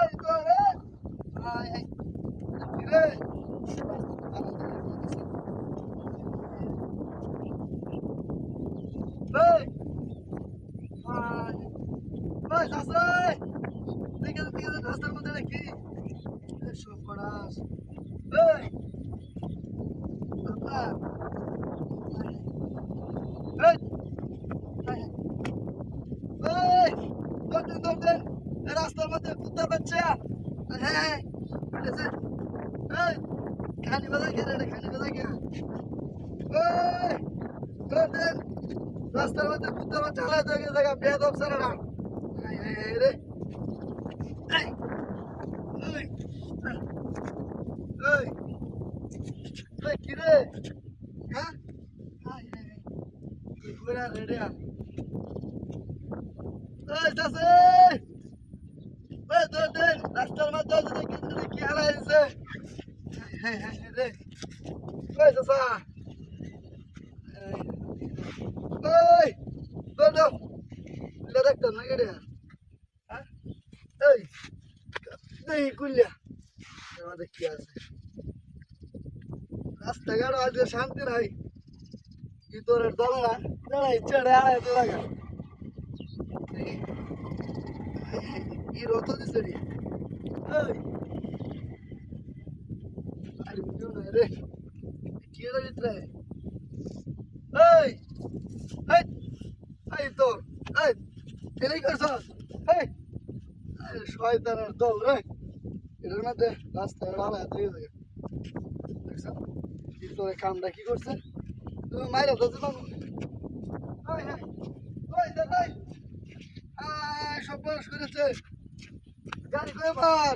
এই তো রে আয় আয় রে এই আয় ওই সাসই দেখে দেখে রাস্তার মধ্যে নাকি সব পড়াস এই বাবা এই এই দৌড় রাস্তার মধ্যে কুত্তার বাচ্চা হ্যাঁ উঠেছে এই খানি বাজা কে রে খানি বাজা কে এই দৌড় রাস্তার মধ্যে কুত্তার বাচ্চা হালা জায়গা জায়গা বেয়াদব সারাটা এই এই রে এই এই এই এই কি রে হ্যাঁ এই এই এই পুরা রেডি আ এই সাসে এই দৌড় রাস্তার মধ্যে দেখি কি হালা হয়েছে হ্যাঁ হ্যাঁ রে এই সাসা এই দৌড় লে দেখতো না গেড়ে হ্যাঁ এই দেখি কুলিয়া আমাদের কি আছে রাস্তাঘাট আজকে শান্তি নাই ভিতরের দলরা দাঁড়াই চেড়ে আড়াই তো লাগা ই রত দিছে রে এই আরে বুঝো না রে কি এর ভিতরে এই এই এই তো এই এলাই করছ এই আরে শয়তানের দল রে এটার মধ্যে রাস্তা আড়াই তো গেছে দেখছ ভিতরে কামটা কি করছে তুমি মাইরা তো জীবন ওই হ্যাঁ ওই দাদাই সব বয়স করেছে গাড়ি করে মার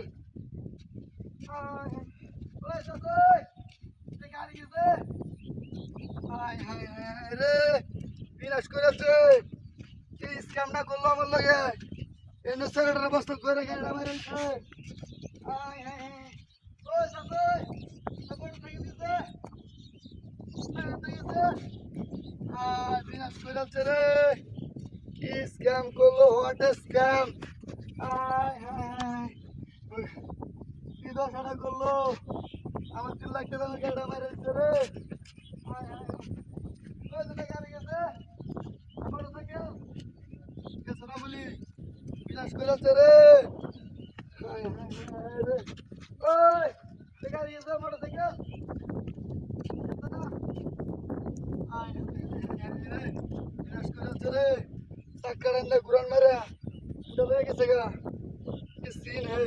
ওই দাদাই গাড়ি গেছে হাই হাই হাই রে বিনাশ করেছে এই স্ক্যামটা করলো আমার লাগে এনে সেক্রেটারি বস্তা করে গাড়িটা মারে হাই হাই হাই ওই দাদাই সাপোর্ট থেকে দিছে বিনাশ করেছে রে কি স্ক্যাম করলো হোয়াট এ স্ক্যাম কি দশাটা করলো আমার 3 লাখ টাকা গাড়ি মারে দিচ্ছে রে গাড়ি গেছে আমার সাইকেল গেছে না বলি বিনাশ করেছে রে রে ওই গাড়ি গেছে মোটর সাইকেল বিনাশ করেছে রে চাক্কা ডান্ডা ঘুরান মারা উঠে লয়ে গেছে গা কি সিন হে